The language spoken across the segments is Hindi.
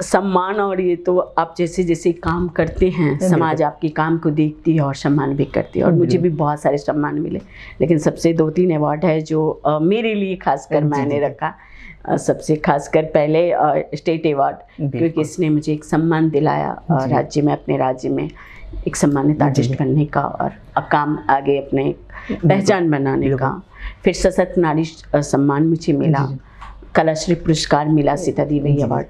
सम्मान, और ये तो आप जैसे जैसे काम करते हैं समाज आपके काम को देखती है और सम्मान भी करती है, और मुझे भी बहुत सारे सम्मान मिले, लेकिन सबसे 2-3 अवार्ड है जो मेरे लिए खासकर मैंने रखा। सबसे खासकर पहले स्टेट अवार्ड, क्योंकि इसने मुझे एक सम्मान दिलाया राज्य में, अपने राज्य में एक सम्मानित आर्टिस्ट बनने का और काम आगे अपने पहचान बनाने का। फिर सशक्त नारी सम्मान मुझे मिला, कलाश्री पुरस्कार मिला, सीता देवी अवार्ड,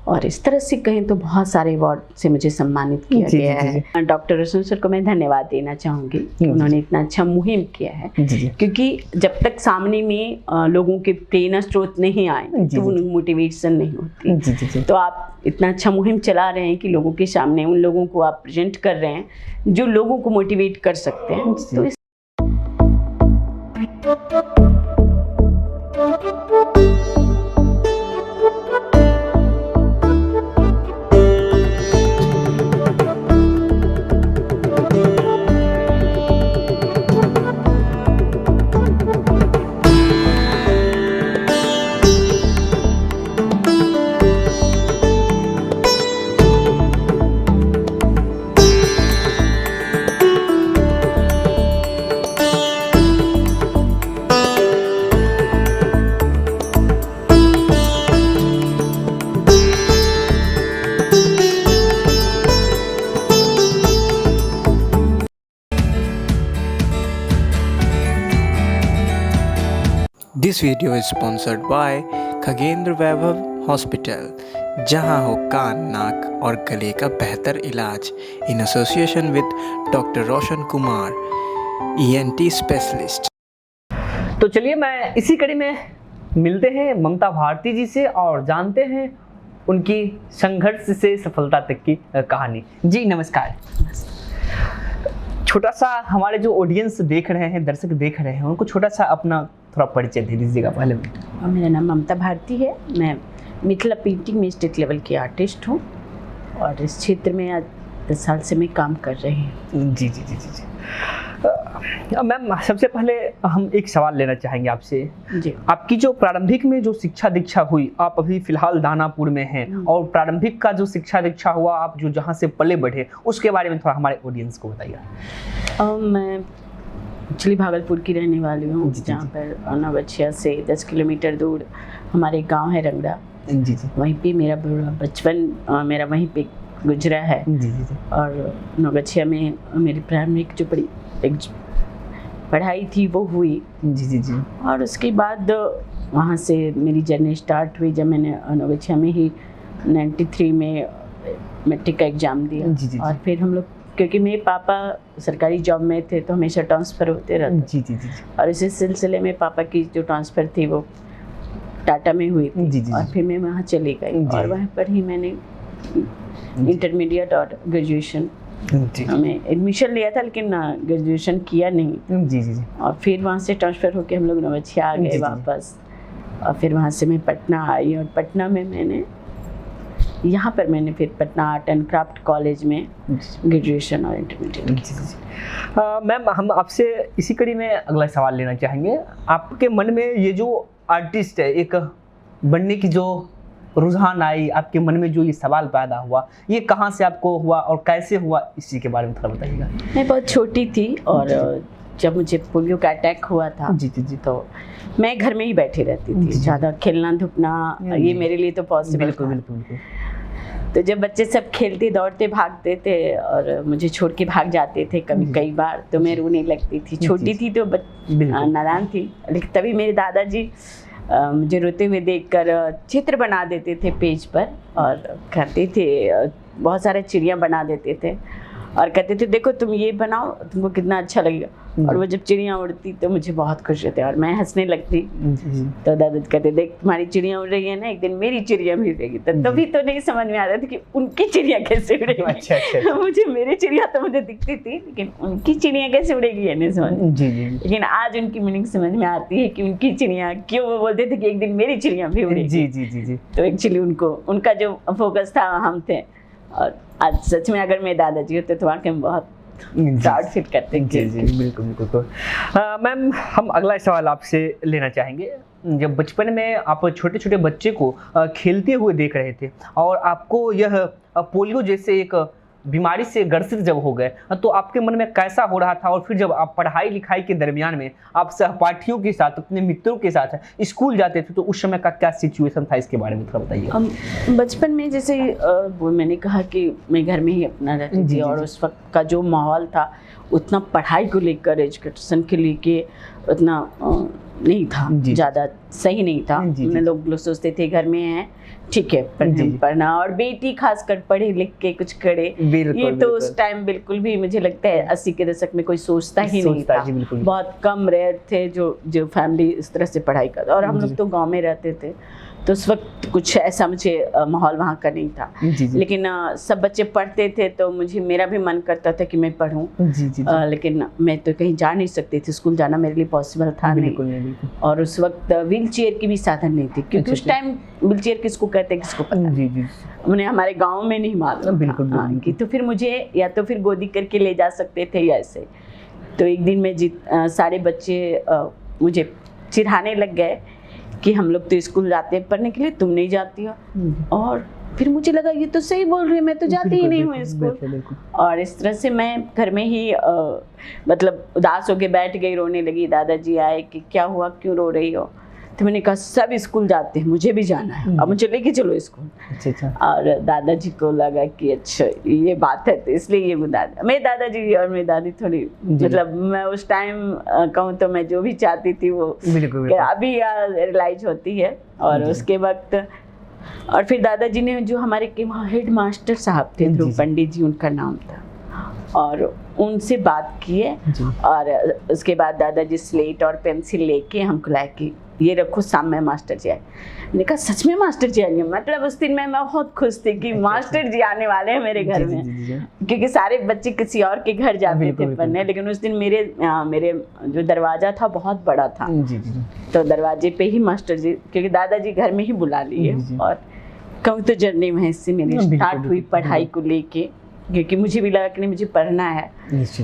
और इस तरह से कहें तो बहुत सारे अवार्ड से मुझे सम्मानित किया गया है। डॉक्टर रोशन सर को मैं धन्यवाद देना चाहूँगी, उन्होंने इतना अच्छा मुहिम किया है, क्योंकि जब तक सामने में लोगों के प्रेरणा स्रोत नहीं आए तो उन्हें मोटिवेशन नहीं होती। तो आप इतना अच्छा मुहिम चला रहे हैं कि लोगों के सामने उन लोगों को आप प्रेजेंट कर रहे हैं जो लोगों को मोटिवेट कर सकते हैं। तो इस This video is sponsored by Khagendra Vaibhav hospital, जहां हो कान, नाक और गले का बेहतर इलाज, in association with doctor Roshan Kumar, ENT specialist. तो चलिए मैं इसी कड़ी में मिलते हैं ममता भारती जी से और जानते हैं उनकी संघर्ष से सफलता तक की कहानी। जी नमस्कार। छोटा सा हमारे जो ऑडियंस देख रहे हैं, दर्शक देख रहे हैं, उनको छोटा सा अपना थोड़ा परिचय दे दीजिएगा पहले। मेरा नाम ममता भारती है, मैं मिथिला पेंटिंग में स्टेट लेवल की आर्टिस्ट हूँ और इस क्षेत्र में आज 10 साल से मैं काम कर रही हूँ। जी जी जी जी जी। मैम सबसे पहले हम एक सवाल लेना चाहेंगे आपसे। जी। आपकी जो प्रारंभिक में जो शिक्षा दीक्षा हुई, आप अभी फिलहाल दानापुर में हैं, और प्रारंभिक का जो शिक्षा दीक्षा हुआ, आप जो जहाँ से पले बढ़े, उसके बारे में थोड़ा हमारे ऑडियंस को बताइए। मैं एक्चुअली भागलपुर की रहने वाली हूँ, जहाँ पर नवगछिया से 10 किलोमीटर दूर हमारे गांव है रंगड़ा। जी जी। वहीं पे मेरा बचपन मेरा वहीं पे गुजरा है। जी जी जी। और नवगछिया में मेरी प्रारंभिक जो पढ़ाई थी वो हुई। जी जी जी। और उसके बाद वहाँ से मेरी जर्नी स्टार्ट हुई जब मैंने नवगछिया में ही 93 में मैट्रिक का एग्ज़ाम दिया। जी जी। और फिर हम लोग, क्योंकि मेरे पापा सरकारी जॉब में थे तो हमेशा ट्रांसफ़र होते रहते। जी जी जी। और इसी सिलसिले में पापा की जो ट्रांसफ़र थी वो टाटा में हुई थी। जी जी। और फिर मैं वहाँ चली गई और वहाँ पर ही मैंने इंटरमीडिएट और ग्रेजुएशन में एडमिशन लिया था, लेकिन ग्रेजुएशन किया नहीं। जी जी। और फिर वहाँ से ट्रांसफ़र होकर हम लोग नवगछिया आ गए वापस। और फिर वहाँ से मैं पटना आई और पटना में मैंने फिर Patna art and craft college में ग्रेजुएशन और इंटरमीडिएट। मैम हम आपसे इसी कड़ी में अगला सवाल लेना चाहेंगे। आपके मन में ये जो आर्टिस्ट है एक बनने की जो रुझान आई, आपके मन में जो ये सवाल पैदा हुआ, ये कहाँ से आपको हुआ और कैसे हुआ, इसी के बारे में थोड़ा बताइएगा। मैं बहुत छोटी थी और जब मुझे पोलियो का अटैक हुआ था जी जी जी, तो मैं घर में ही बैठी रहती थी। ज़्यादा खेलना धूपना ये मेरे लिए तो पॉसिबल बिल्कुल बिल्कुल बिल्कुल। तो जब बच्चे सब खेलते दौड़ते भागते थे और मुझे छोड़ के भाग जाते थे कई बार, तो मैं रोने लगती थी। छोटी थी तो नादान थी, लेकिन तभी मेरे दादाजी मुझे रोते हुए देखकर चित्र बना देते थे पेज पर और कहते थे, बहुत सारे चिड़िया बना देते थे और कहते थे देखो तुम ये बनाओ, तुमको कितना अच्छा लगेगा। और वो जब चिड़िया उड़ती तो मुझे बहुत खुश होते और मैं हंसने लगती। तो दादा कहते देख तुम्हारी चिड़िया उड़ रही है ना, एक दिन मेरी चिड़िया भी उड़ेगी। तो तभी तो नहीं समझ में आ रहा था कि उनकी चिड़िया कैसे उड़ेगी। अच्छा। मुझे मेरी चिड़िया तो मुझे दिखती थी, लेकिन उनकी चिड़िया कैसे उड़ेगी ये नहीं समझ। लेकिन आज उनकी मीनिंग समझ में आती है कि उनकी चिड़िया क्यों, वो बोलते थे कि एक दिन मेरी चिड़िया भी उड़ेगी। जी जी जी जी। तो एक्चुअली उनका जो फोकस था हम थे। और आज सच में अगर मेरे दादाजी होते तो वाकई में बहुत प्राउड फील करते हैं। जी जी बिल्कुल बिल्कुल। मैम हम अगला सवाल आपसे लेना चाहेंगे। जब बचपन में आप छोटे छोटे बच्चे को खेलते हुए देख रहे थे और आपको यह पोलियो जैसे एक बीमारी से ग्रसित जब हो गए, तो आपके मन में कैसा हो रहा था? और फिर जब आप पढ़ाई लिखाई के दरमियान में आप सहपाठियों के साथ, अपने मित्रों के साथ स्कूल जाते थे, तो उस समय का क्या सिचुएशन था, इसके बारे में थोड़ा बताइए। बचपन में जैसे वो मैंने कहा कि मैं घर में ही अपना रहती थी और उस वक्त का जो माहौल था उतना पढ़ाई को लेकर, एजुकेशन के लेके उतना नहीं था, ज़्यादा सही नहीं था। लोग सोचते थे घर में हैं ठीक है पढ़ना, और बेटी खासकर पढ़े लिख के कुछ करे, ये तो उस टाइम बिल्कुल भी मुझे लगता है 80 के दशक में कोई सोचता ही नहीं था। बहुत कम रेयर थे जो फैमिली इस तरह से पढ़ाई करता, और हम लोग तो गांव में रहते थे, तो उस वक्त कुछ ऐसा मुझे माहौल वहाँ का नहीं था। लेकिन सब बच्चे पढ़ते थे तो मेरा भी मन करता था कि मैं पढूं, लेकिन मैं तो कहीं जा नहीं सकती थी, स्कूल जाना मेरे लिए पॉसिबल था नहीं। और उस वक्त व्हील चेयर की भी साधन नहीं थी, क्योंकि उस टाइम व्हील चेयर किसको कहते हैं किसको पता, उन्हें हमारे गाँव में नहीं मालूम कि, तो फिर मुझे या तो फिर गोदी करके ले जा सकते थे या ऐसे। तो एक दिन में सारे बच्चे मुझे चिढ़ाने लग गए कि हम लोग तो स्कूल जाते हैं पढ़ने के लिए, तुम नहीं जाती हो। और फिर मुझे लगा ये तो सही बोल रही है, मैं तो जाती ही नहीं हूँ स्कूल। और इस तरह से मैं घर में ही मतलब उदास होके बैठ गई, रोने लगी। दादाजी आए कि क्या हुआ, क्यों रो रही हो? तो मैंने कहा सब स्कूल जाते हैं, मुझे भी जाना है, अब मुझे लेके चलो स्कूल। और दादाजी को लगा कि अच्छा ये बात है, तो इसलिए ये मेरे दादाजी और मेरी दादी थोड़ी मतलब मैं उस टाइम कहूँ तो मैं जो भी चाहती थी वो अभी रियलाइज होती है। और उसके वक्त और फिर दादाजी ने जो हमारे के वहाँ हेड मास्टर साहब थे, ध्रुव पंडित जी उनका नाम था, और उनसे बात किए। और उसके बाद दादाजी स्लेट और पेंसिल लेके हमको लाए कि ये रखो, सामने मास्टर जी आए। मैंने कहा सच में मास्टर जी आएंगे? मतलब उस दिन मैं बहुत खुश थी कि मास्टर जी आने वाले हैं मेरे घर में, क्योंकि सारे बच्चे किसी और के घर जाते थे पढ़ने, लेकिन उस दिन मेरे जो दरवाजा था बहुत बड़ा था, तो दरवाजे पे ही मास्टर जी, क्योंकि दादाजी घर में ही बुला लिए। और कहूँ तो जर्नी वहीं से मेरी स्टार्ट हुई पढ़ाई को लेके, क्योंकि मुझे भी लगा कि नहीं मुझे पढ़ना है।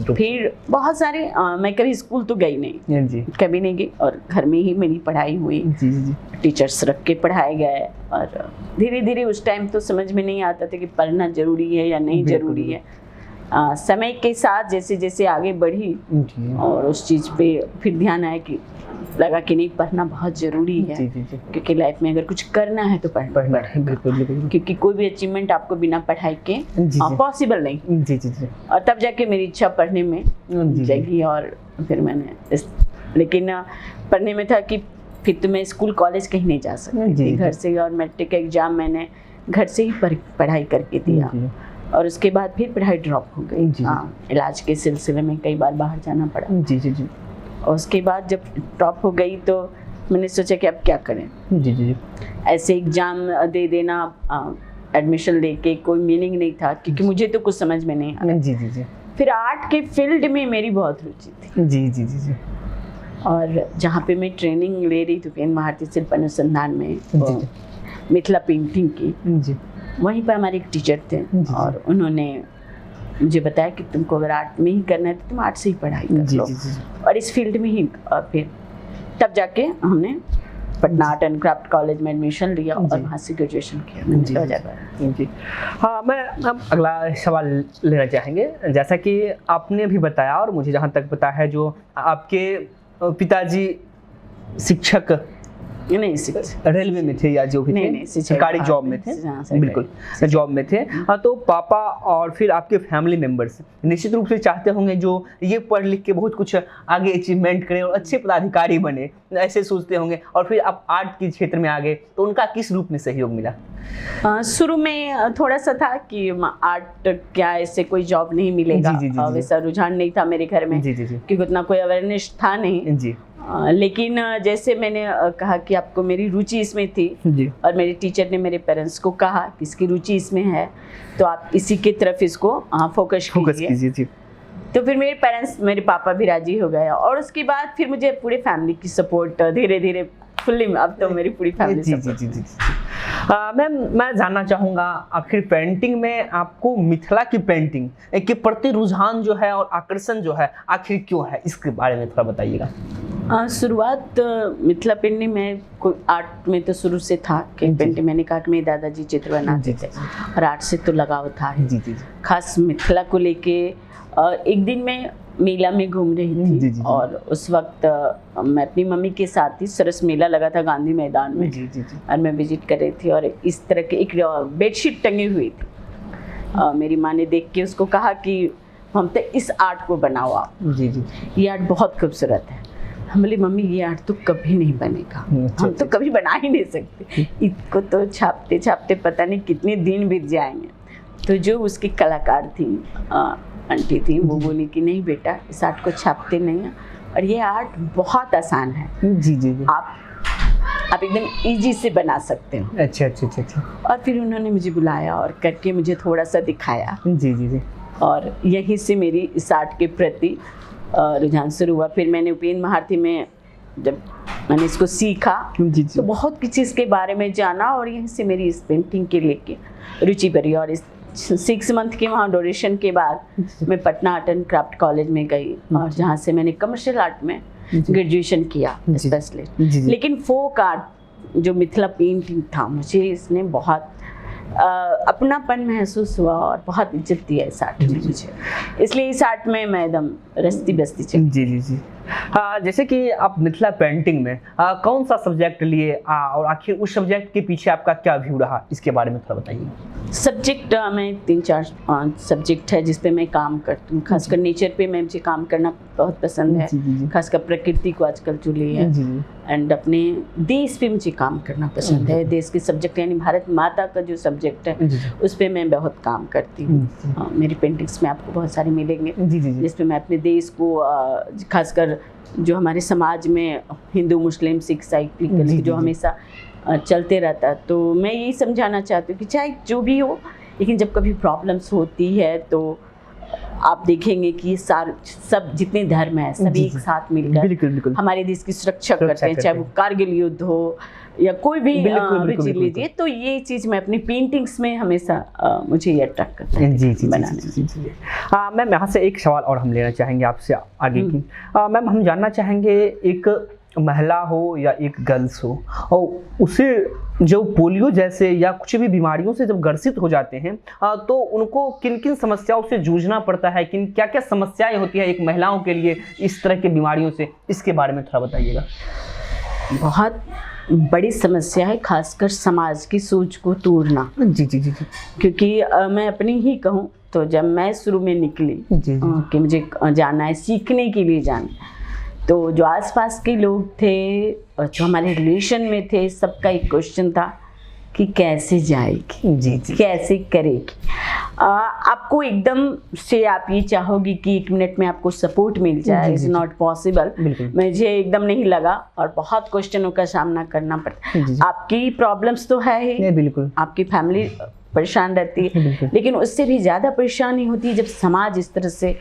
फिर बहुत सारे मैं कभी स्कूल तो गई नहीं, कभी नहीं गई, और घर में ही मेरी पढ़ाई हुई। टीचर्स रख के पढ़ाए गए, और धीरे धीरे उस टाइम तो समझ में नहीं आता था कि पढ़ना जरूरी है या नहीं जरूरी है। समय के साथ जैसे जैसे आगे बढ़ी और उस चीज़ पे फिर ध्यान आया कि लगा कि नहीं पढ़ना बहुत ज़रूरी है, क्योंकि लाइफ में अगर कुछ करना है तो पढ़ना है, क्योंकि कोई भी अचीवमेंट आपको बिना पढ़ाई के पॉसिबल नहीं। और तब जाके मेरी इच्छा पढ़ने में जगी, और फिर मैंने लेकिन पढ़ने में था कि फिर तो मैं स्कूल कॉलेज कहीं नहीं जा सकती थी घर से, और मैट्रिक का एग्ज़ाम मैंने घर से ही पढ़ाई करके दिया। और उसके बाद फिर पढ़ाई ड्रॉप हो गई, इलाज के सिलसिले में कई बार बाहर जाना पड़ा। और उसके बाद जब ड्रॉप हो गई तो मैंने सोचा कि अब क्या करें। ऐसे एग्ज़ाम दे देना, एडमिशन लेके कोई मीनिंग नहीं था, क्योंकि मुझे तो कुछ समझ में नहीं आया। फिर आर्ट के फील्ड में मेरी बहुत रुचि थी। और जहाँ पे मैं ट्रेनिंग ले रही थी उपेन्द्र भारती शिल्प अनुसंधान में मिथिला पेंटिंग की, वहीं पर हमारे एक टीचर थे, और उन्होंने मुझे बताया कि तुमको अगर आर्ट में ही करना है तो तुम आर्ट से ही पढ़ाई कर लो, और इस फील्ड में ही। और फिर तब जाके हमने Patna art and craft college में एडमिशन लिया और वहाँ से ग्रेजुएशन किया। हाँ, मैं अब अगला सवाल लेना चाहेंगे। जैसा कि आपने भी बताया, और मुझे जहाँ तक पता है, जो आपके पिताजी शिक्षक नहीं, रेलवे में थे या जो भी थे, सरकारी जॉब में थे, बिल्कुल जॉब में थे। हाँ, तो पापा और फिर आपके फैमिली मेंबर्स निश्चित रूप से चाहते होंगे जो ये पढ़ लिख के बहुत कुछ आगे अचीवमेंट करें और अच्छे पदाधिकारी बने, ऐसे सोचते होंगे। और फिर आप आर्ट के क्षेत्र में आ गए, तो उनका किस रूप में सहयोग मिला? शुरू में थोड़ा सा था कि आर्ट क्या ऐसे कोई जॉब नहीं मिलेगा, वैसा रुझान नहीं था मेरे घर में, क्योंकि उतना कोई अवेयरनेस था नहीं। लेकिन जैसे मैंने कहा कि आपको मेरी रुचि इसमें थी, और मेरे टीचर ने मेरे पेरेंट्स को कहा कि इसकी रुचि इसमें है तो आप इसी की तरफ इसको फोकस कीजिए। तो फिर मेरे पेरेंट्स, मेरे पापा भी राजी हो गए, और उसके बाद फिर मुझे पूरे फैमिली की सपोर्ट धीरे धीरे फुल्ली, अब तो मेरी पूरी फैमिली। मैम, मैं जानना चाहूँगा आखिर पेंटिंग में आपको मिथिला की पेंटिंग के प्रति रुझान जो है और आकर्षण जो है आखिर क्यों है, इसके बारे में थोड़ा बताइएगा। शुरुआत मिथिला पेंटिंग में कोई आर्ट में तो शुरू से था कि पेंटिंग, मैंने कहा कि मेरे दादाजी चित्र बनाते थे और आर्ट से तो लगाव था ही। जी। खास मिथिला को लेके एक दिन मैं मेला में घूम रही थी और उस वक्त मैं अपनी मम्मी के साथ ही, सरस मेला लगा था गांधी मैदान में। और मैं विजिट कर रही थी और इस तरह की एक बेडशीट टंगी हुई थी। मेरी माँ ने देख के उसको कहा कि हम तो इस आर्ट को बनाओ आप। ये आर्ट बहुत खूबसूरत है। हम बोले मम्मी ये आर्ट तो कभी नहीं बनेगा, हम तो कभी बना ही नहीं सकते, इसको तो छापते छापते पता नहीं कितने दिन बीत जाएंगे। तो जो उसकी कलाकार थी, आंटी थी, वो बोली कि नहीं बेटा, इस आर्ट को छापते नहीं हैं और ये आर्ट बहुत आसान है। जी। आप एकदम इजी से बना सकते हो। अच्छा। और फिर उन्होंने मुझे बुलाया और करके मुझे थोड़ा सा दिखाया। जी। और यहीं से मेरी इस आर्ट के प्रति रुझान शुरू हुआ। फिर मैंने उपेन्द्र महारथी में जब मैंने इसको सीखा तो बहुत किसी इसके बारे में जाना और यहीं से मेरी इस पेंटिंग के लेके रुचि बढ़ी। और इस 6 मंथ के वहाँ ड्यूरेशन के बाद मैं Patna art and craft college में गई और जहाँ से मैंने कमर्शियल आर्ट में ग्रेजुएशन किया स्पेशलिस्ट। लेकिन फोक आर्ट जो मिथिला पेंटिंग था, मुझे इसने बहुत अपनापन महसूस हुआ और बहुत इज्जत दिया इस आर्ट ने मुझे, इसलिए इस आर्ट में मैं एकदम रस्ती बस्ती चली। जी। हाँ, जैसे कि आप मिथिला पेंटिंग में कौन सा सब्जेक्ट लिए और आखिर उस सब्जेक्ट के पीछे आपका क्या व्यू रहा, इसके बारे में थोड़ा बताइए। सब्जेक्ट में 3-4 सब्जेक्ट है जिस पे मैं काम करती हूँ। खासकर नेचर पे मुझे काम करना बहुत पसंद है, खासकर प्रकृति को आजकल जो ली है। एंड अपने देश पे मुझे काम करना पसंद है। देश के सब्जेक्ट यानी भारत माता का जो सब्जेक्ट है उस पे मैं बहुत काम करती हूँ। मेरी पेंटिंग्स में आपको बहुत सारे मिलेंगे जिस पे मैं अपने देश को, खासकर जो हमारे समाज में हिंदू मुस्लिम सिख ईसाई जो हमेशा चलते रहता है, तो मैं यही समझाना चाहती हूँ कि चाहे जो भी हो, लेकिन जब कभी प्रॉब्लम्स होती है तो आप देखेंगे कि सब जितने धर्म है सभी एक साथ मिलकर बिल्कुल हमारे देश की सुरक्षा करते हैं, चाहे वो कारगिल युद्ध हो या कोई भी चीज लीजिए। तो ये चीज़ मैं अपनी पेंटिंग्स में हमेशा मुझे ये अट्रैक्ट करता है बनाने में। मैम, यहाँ से एक सवाल और हम लेना चाहेंगे आपसे आगे की। मैम, हम जानना चाहेंगे, एक महिला हो या एक गर्ल्स हो और उसे जो पोलियो जैसे या कुछ भी बीमारियों से जब ग्रसित हो जाते हैं तो उनको किन किन समस्याओं से जूझना पड़ता है, किन क्या क्या समस्याएं होती है एक महिलाओं के लिए इस तरह के बीमारियों से, इसके बारे में थोड़ा बताइएगा। बहुत बड़ी समस्या है, खासकर समाज की सोच को तोड़ना। जी। क्योंकि मैं अपनी ही कहूँ तो जब मैं शुरू में निकली कि मुझे जाना है, सीखने के लिए जाना है, तो जो आसपास के लोग थे और जो हमारे रिलेशन में थे, सबका एक क्वेश्चन था कि कैसे जाएगी, जी कैसे करेगी। आपको एकदम से आप ये चाहोगी कि 1 मिनट में आपको सपोर्ट मिल जाए, इज नॉट पॉसिबल। मुझे एकदम नहीं लगा और बहुत क्वेश्चनों का सामना करना पड़ता। आपकी प्रॉब्लम्स तो है ही, बिल्कुल आपकी फैमिली परेशान रहती है, लेकिन उससे भी ज़्यादा परेशानी होती है जब समाज इस तरह से,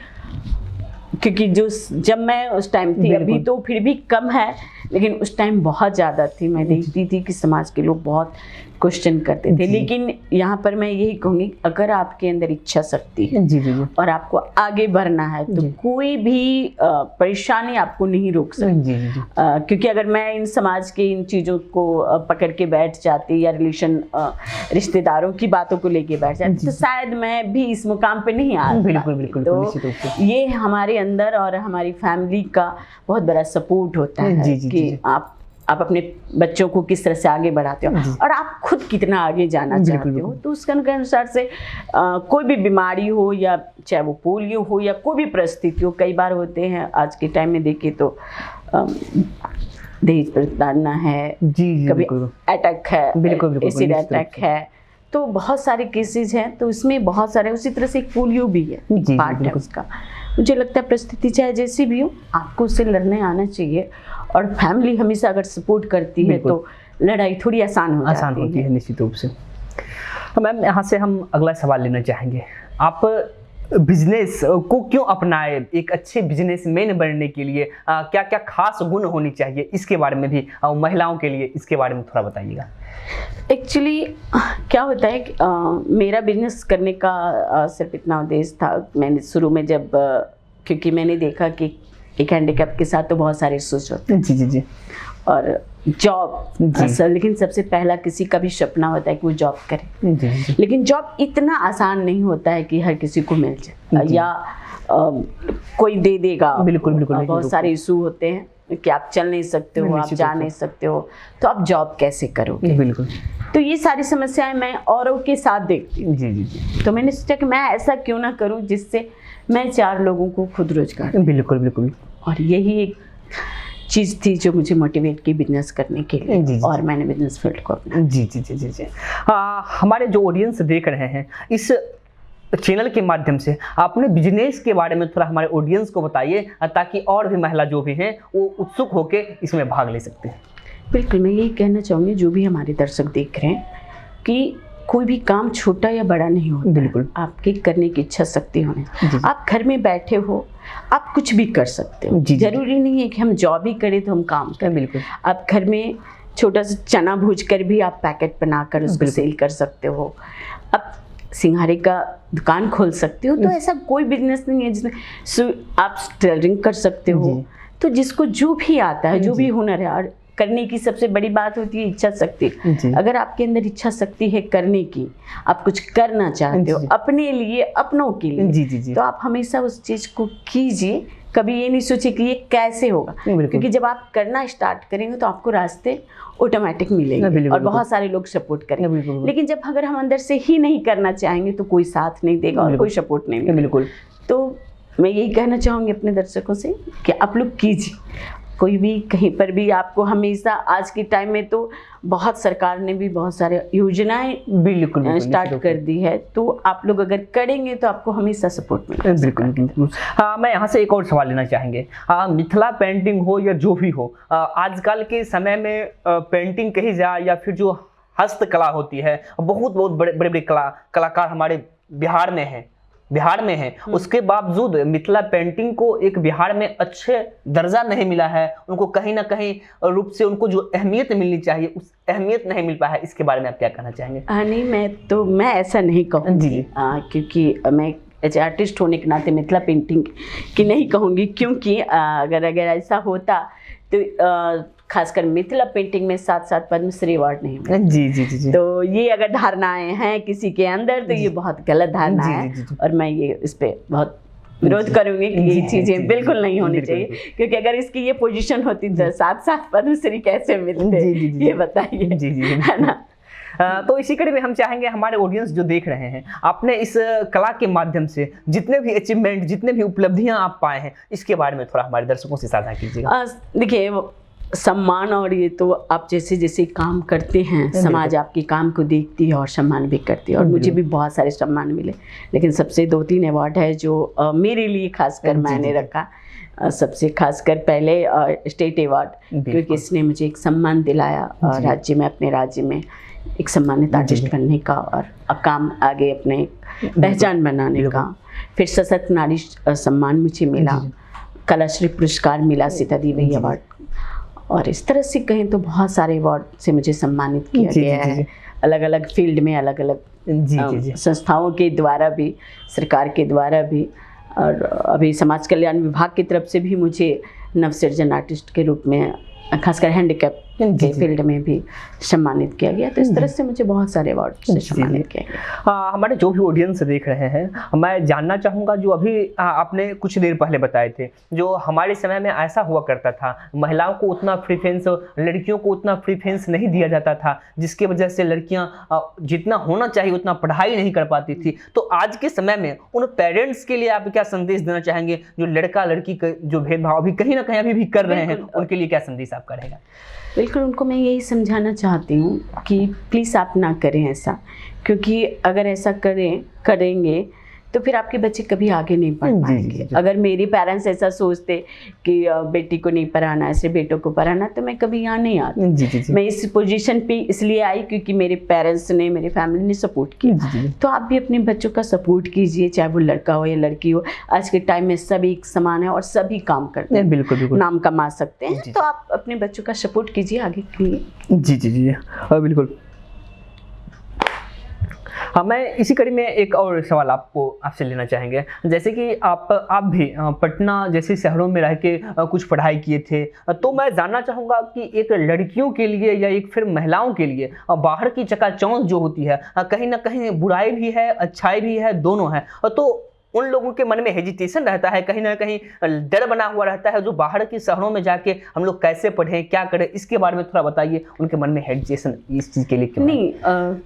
क्योंकि जब मैं उस टाइम थी, अभी तो फिर भी कम है, लेकिन उस टाइम बहुत ज़्यादा थी। मैं देखती थी कि समाज के लोग बहुत क्वेश्चन करते थे। लेकिन यहाँ पर मैं यही कहूँगी, अगर आपके अंदर इच्छा शक्ति है और आपको आगे बढ़ना है तो कोई भी परेशानी आपको नहीं रोक सकती। क्योंकि अगर मैं इन समाज के इन चीज़ों को पकड़ के बैठ जाती या रिश्तेदारों की बातों को लेके बैठ जाती तो शायद मैं भी इस मुकाम पे नहीं आ बिल्कुल। तो ये हमारे अंदर और हमारी फैमिली का बहुत बड़ा सपोर्ट होता है कि आप अपने बच्चों को किस तरह से आगे बढ़ाते हो और आप खुद कितना आगे जाना चाहते हो। तो उसके अनुसार से कोई भी बीमारी हो या चाहे वो पोलियो हो या कोई भी परिस्थिति हो, कई बार होते हैं आज के टाइम में देखें तो दहेज प्रताड़ना है, कभी अटैक है, एसिड अटैक है, तो बहुत सारे केसेस हैं। तो इसमें बहुत सारे, उसी तरह से एक पोलियो भी है, पार्ट है उसका। मुझे लगता है परिस्थिति चाहे जैसी भी हो, आपको उससे लड़ने आना चाहिए और फैमिली हमेशा अगर सपोर्ट करती है तो लड़ाई थोड़ी आसान होती है निश्चित रूप से। मैम, यहाँ से हम अगला सवाल लेना चाहेंगे। आप बिजनेस को क्यों अपनाए? एक अच्छे बिजनेसमैन बनने के लिए क्या क्या खास गुण होनी चाहिए, इसके बारे में भी, महिलाओं के लिए इसके बारे में थोड़ा बताइएगा। एक्चुअली क्या होता है कि मेरा बिजनेस करने का सिर्फ इतना उद्देश्य था। मैंने शुरू में जब क्योंकि मैंने देखा कि एक हैंडीकैप के साथ तो बहुत सारे इश्यूज होते जी जी जी हैं। और जॉब जी। लेकिन सबसे पहला किसी का भी सपना होता है कि वो जॉब करे, जी जी लेकिन जॉब इतना आसान नहीं होता है कि हर किसी को मिल जाए जी। या कोई दे देगा। बिल्कुल, बिल्कुल, नहीं, बहुत सारे इशू होते हैं कि आप चल नहीं सकते हो, आप निश्चित जा रूप से। नहीं सकते हो, तो आप जॉब कैसे करोगे। बिल्कुल। तो ये सारी समस्याएं मैं औरों के साथ देखती हूँ। जी जी जी तो मैंने सोचा कि मैं ऐसा क्यों ना करूं जिससे मैं 4 लोगों को खुद रोजगार दूं। बिल्कुल बिल्कुल। और यही एक चीज़ थी जो मुझे मोटिवेट की बिजनेस करने के लिए। जी, जी। और मैंने बिजनेस फील्ड को अपना। जी जी जी जी जी। हमारे जो ऑडियंस देख रहे हैं इस चैनल के माध्यम से आपने बिजनेस के बारे में थोड़ा हमारे ऑडियंस को बताइए, ताकि और भी महिला जो भी हैं वो उत्सुक होकर इसमें भाग ले सकते हैं। बिल्कुल, मैं यही कहना चाहूँगी जो भी हमारे दर्शक देख रहे हैं कि कोई भी काम छोटा या बड़ा नहीं होता। बिल्कुल। आपकी करने की इच्छा शक्ति होनी। जी। आप घर में बैठे हो, आप कुछ भी कर सकते हो। जी, जी। जरूरी नहीं है कि हम जॉब ही करें तो हम काम करें। बिल्कुल। आप घर में छोटा सा चना भूज कर भी आप पैकेट बनाकर उसको बिल्कुल। सेल कर सकते हो। आप सिंघारे का दुकान खोल सकते हो। तो ऐसा कोई बिजनेस नहीं है जिसमें आप टेलरिंग कर सकते हो। जी। तो जिसको जो भी आता है, जो जी। भी हुनर है, और करने की सबसे बड़ी बात होती है इच्छा शक्ति। जी। अगर आपके अंदर इच्छा शक्ति है करने की, आप कुछ करना चाहते हो जी। अपने लिए, अपनों के लिए, जी जी जी। तो आप हमेशा उस चीज़ को कीजिए। कभी ये नहीं सोचिए कि ये कैसे होगा, बिल्कुल। क्योंकि जब आप करना स्टार्ट करेंगे तो आपको रास्ते ऑटोमेटिक मिलेंगे बिल्कुल, और बिल्कुल। बहुत सारे लोग सपोर्ट करेंगे। बिल्कुल। लेकिन जब अगर हम अंदर से ही नहीं करना चाहेंगे तो कोई साथ नहीं देगा और बिल्कुल। कोई सपोर्ट नहीं मिलेगा। बिल्कुल। तो मैं यही कहना चाहूँगी अपने दर्शकों से कि आप लोग कीजिए। कोई भी कहीं पर भी आपको हमेशा, आज के टाइम में तो बहुत सरकार ने भी बहुत सारे योजनाएं बिल्कुल स्टार्ट कर दी है। तो आप लोग अगर करेंगे तो आपको हमेशा सपोर्ट मिलेगा। बिल्कुल बिल्कुल। हाँ, मैं यहाँ से एक और सवाल लेना चाहेंगे। मिथिला पेंटिंग हो या जो भी हो, आजकल के समय में पेंटिंग कही जाए या फिर जो हस्तकला होती है, बहुत बहुत बड़े बड़े कलाकार हमारे बिहार में हैं। उसके बावजूद मिथिला पेंटिंग को एक बिहार में अच्छे दर्जा नहीं मिला है। उनको कहीं ना कहीं रूप से उनको जो अहमियत मिलनी चाहिए उस अहमियत नहीं मिल पाया है। इसके बारे में आप क्या कहना चाहेंगे? नहीं, मैं ऐसा नहीं कहूँगी। जी। क्योंकि मैं एज आर्टिस्ट होने के नाते मिथिला पेंटिंग की नहीं कहूँगी, क्योंकि अगर ऐसा होता तो खासकर मिथिला पेंटिंग में साथ साथ पद्मश्री अवार्ड नहीं मिला। जी जी जी जी। तो ये अगर धारणाएं हैं किसी के अंदर तो ये बहुत गलत धारणा जी, है। जी, जी। और मैं ये इस पे बहुत विरोध करूंगी कि जी, ये जी, चीजें जी, बिल्कुल नहीं होनी बिल्कुल, चाहिए। क्योंकि अगर इसकी ये पोजीशन होती तो साथ साथ पद्मश्री कैसे मिलते, जी, जी, जी। ये बताइए। जी, जी, जी। है ना। तो इसी कड़ी में हम चाहेंगे हमारे ऑडियंस जो देख रहे हैं, आपने इस कला के माध्यम से जितने भी अचीवमेंट, जितने भी उपलब्धियां आप पाए हैं, इसके बारे में थोड़ा हमारे दर्शकों से साझा कीजिएगा। देखिए, सम्मान और ये तो आप जैसे जैसे काम करते हैं, समाज आपके काम को देखती है और सम्मान भी करती है। और मुझे भी बहुत सारे सम्मान मिले, लेकिन सबसे 2-3 अवार्ड है जो मेरे लिए खासकर मैंने रखा। सबसे खासकर पहले स्टेट अवार्ड, क्योंकि इसने मुझे एक सम्मान दिलाया राज्य में, अपने राज्य में एक सम्मानित आर्टिस्ट बनने का और काम आगे अपने पहचान बनाने का। फिर सशक्त नारी सम्मान मुझे मिला, कलाश्री पुरस्कार मिला, सीता देवी अवार्ड। और इस तरह से कहें तो बहुत सारे अवार्ड से मुझे सम्मानित किया गया है, अलग अलग फील्ड में, अलग अलग संस्थाओं के द्वारा भी, सरकार के द्वारा भी। और अभी समाज कल्याण विभाग की तरफ से भी मुझे नवसृजन आर्टिस्ट के रूप में खासकर हैंडीकैप के फील्ड में भी सम्मानित किया गया। तो इस तरह से मुझे बहुत सारे अवार्ड से सम्मानित किया गया। हमारे जो भी ऑडियंस देख रहे हैं, मैं जानना चाहूँगा, जो अभी आपने कुछ देर पहले बताए थे, जो हमारे समय में ऐसा हुआ करता था, महिलाओं को उतना प्रीफरेंस, लड़कियों को उतना प्रीफरेंस नहीं दिया जाता था, जिसके वजह से लड़कियां जितना होना चाहिए उतना पढ़ाई नहीं कर पाती थी। तो आज के समय में उन पेरेंट्स के लिए आप क्या संदेश देना चाहेंगे, जो लड़का लड़की का जो भेदभाव अभी कहीं ना कहीं अभी भी कर रहे हैं, उनके लिए क्या संदेश आपका रहेगा? बिल्कुल, उनको मैं यही समझाना चाहती हूँ कि प्लीज़ आप ना करें ऐसा, क्योंकि अगर ऐसा करेंगे तो फिर आपके बच्चे कभी आगे नहीं पढ़ पाएंगे। अगर मेरे पेरेंट्स ऐसा सोचते कि बेटी को नहीं पढ़ाना है, सिर्फ बेटों को पढ़ाना, तो मैं कभी यहाँ नहीं आती। मैं इस पोजीशन पे इसलिए आई क्योंकि मेरे पेरेंट्स ने, मेरी फैमिली ने सपोर्ट किया। तो आप भी अपने बच्चों का सपोर्ट कीजिए, चाहे वो लड़का हो या लड़की हो। आज के टाइम में सभी एक समान है और सभी काम करते हैं, बिल्कुल नाम कमा सकते हैं। तो आप अपने बच्चों का सपोर्ट कीजिए आगे के लिए। जी जी जी, बिल्कुल। हाँ, मैं इसी कड़ी में एक और सवाल आपसे लेना चाहेंगे। जैसे कि आप भी पटना जैसे शहरों में रह के कुछ पढ़ाई किए थे, तो मैं जानना चाहूँगा कि एक लड़कियों के लिए या एक फिर महिलाओं के लिए बाहर की चकाचौंध जो होती है, कहीं ना कहीं बुराई भी है, अच्छाई भी है, दोनों है। तो उन लोगों के मन में हेजिटेशन रहता है, कहीं ना कहीं डर बना हुआ रहता है, जो बाहर के शहरों में जाके हम लोग कैसे पढ़ें, क्या करें, इसके बारे में थोड़ा बताइए। उनके मन में हेजिटेशन इस चीज़ के लिए क्यों? नहीं,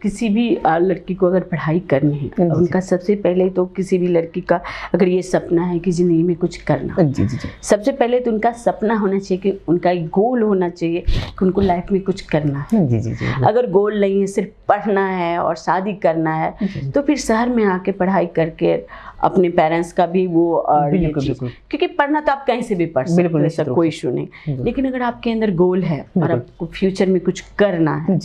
किसी भी लड़की को अगर पढ़ाई करनी है, उनका सबसे पहले तो किसी भी लड़की का अगर ये सपना है कि ज़िंदगी में कुछ करना, जी। सबसे पहले तो उनका सपना होना चाहिए कि उनका एक गोल होना चाहिए कि उनको लाइफ में कुछ करना है। जी। अगर गोल नहीं है, सिर्फ पढ़ना है और शादी करना है, तो फिर शहर में आके पढ़ाई करके अपने पेरेंट्स का भी वो बिल्कुल। क्योंकि पढ़ना तो आप कहीं से भी पढ़ सकते हैं, ऐसा कोई इशू नहीं। लेकिन अगर आपके अंदर गोल है और आपको फ्यूचर में कुछ करना है,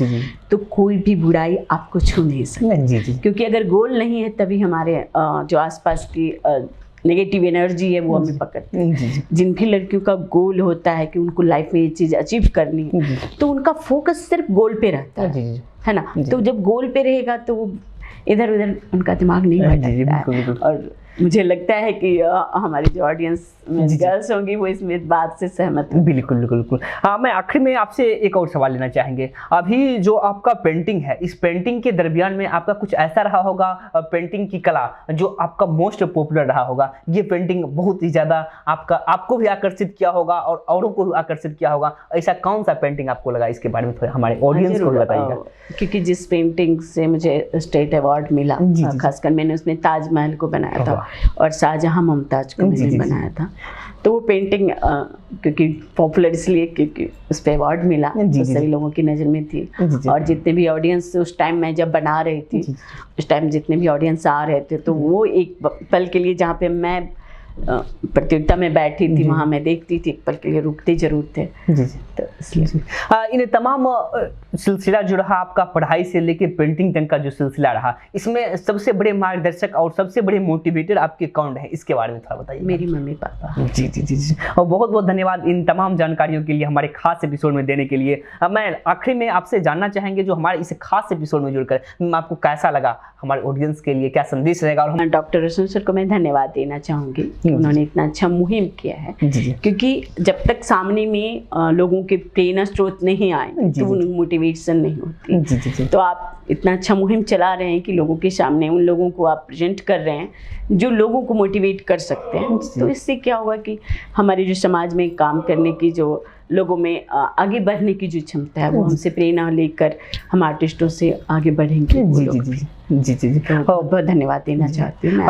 तो कोई भी बुराई आपको छू नहीं सकती। जी। क्योंकि अगर गोल नहीं है, तभी हमारे जो आसपास की नेगेटिव एनर्जी है वो हमें पकड़ती है। जिन भी लड़कियों का गोल होता है कि उनको लाइफ में ये चीज़ अचीव करनी है, तो उनका फोकस सिर्फ गोल पे रहता है ना। तो जब गोल पे रहेगा तो वो इधर उधर उनका दिमाग नहीं भटकता है। और मुझे लगता है कि हमारी जो ऑडियंस में गर्ल्स होंगी वो इसमें बात से सहमत हैं। बिल्कुल। हाँ, मैं आखिर में आपसे एक और सवाल लेना चाहेंगे। अभी जो आपका पेंटिंग है, इस पेंटिंग के दरमियान में आपका कुछ ऐसा रहा होगा, पेंटिंग की कला जो आपका मोस्ट पॉपुलर रहा होगा, ये पेंटिंग बहुत ही ज़्यादा आपको भी आकर्षित किया होगा और औरों को भी आकर्षित किया होगा। ऐसा कौन सा पेंटिंग आपको लगा, इसके बारे में थोड़ा हमारे ऑडियंस को बताइएगा। क्योंकि जिस पेंटिंग से मुझे स्टेट अवार्ड मिला, खासकर मैंने उसमें ताजमहल को बनाया था और शाहजहां मुमताज को मैंने बनाया था। तो वो पेंटिंग क्योंकि पॉपुलर इसलिए क्योंकि उस पर अवार्ड मिला, तो सभी लोगों की नज़र में थी। और जितने भी ऑडियंस उस टाइम मैं जब बना रही थी, उस टाइम जितने भी ऑडियंस आ रहे थे, तो वो एक पल के लिए जहाँ पे मैं प्रतियोगिता में बैठी थी, वहाँ मैं देखती थी, एक पल के लिए रुकते जरूर थे। तो इसलिए इन तमाम सिलसिला जो रहा आपका पढ़ाई से लेके पेंटिंग तक का जो सिलसिला रहा, इसमें सबसे बड़े मार्गदर्शक और सबसे बड़े मोटिवेटर आपके कौन है, इसके बारे में थोड़ा बताइए। मेरी मम्मी पापा। जी। और बहुत बहुत धन्यवाद इन तमाम जानकारियों के लिए, हमारे खास एपिसोड में देने के लिए। मैं आखिर में आपसे जानना चाहेंगे, जो हमारे इस खास एपिसोड में जुड़कर आपको कैसा लगा, हमारे ऑडियंस के लिए क्या संदेश रहेगा। और हम डॉक्टर रोशन सर को मैं धन्यवाद देना चाहूँगी, उन्होंने इतना अच्छा मुहिम किया है। क्योंकि जब तक सामने में लोगों के प्रेरणा स्रोत नहीं आए तो उनको मोटिवेशन नहीं होती। तो आप इतना अच्छा मुहिम चला रहे हैं कि लोगों के सामने उन लोगों को आप प्रेजेंट कर रहे हैं जो लोगों को मोटिवेट कर सकते हैं। तो इससे क्या होगा कि हमारे जो समाज में काम करने की, जो लोगों में आगे बढ़ने की जो क्षमता है, वो हमसे प्रेरणा लेकर हम आर्टिस्टों से आगे बढ़ेंगे। जी। बहुत धन्यवाद देना चाहती हूँ।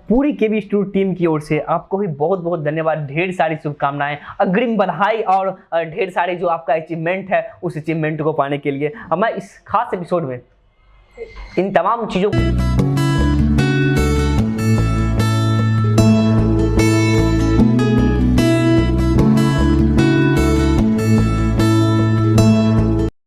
पूरी केबी स्टूडियो टीम की ओर से आपको भी बहुत बहुत धन्यवाद, ढेर सारी शुभकामनाएं, अग्रिम बधाई और ढेर सारे जो आपका अचीवमेंट है, उस अचीवमेंट को पाने के लिए मैं इस खास एपिसोड में इन तमाम चीज़ों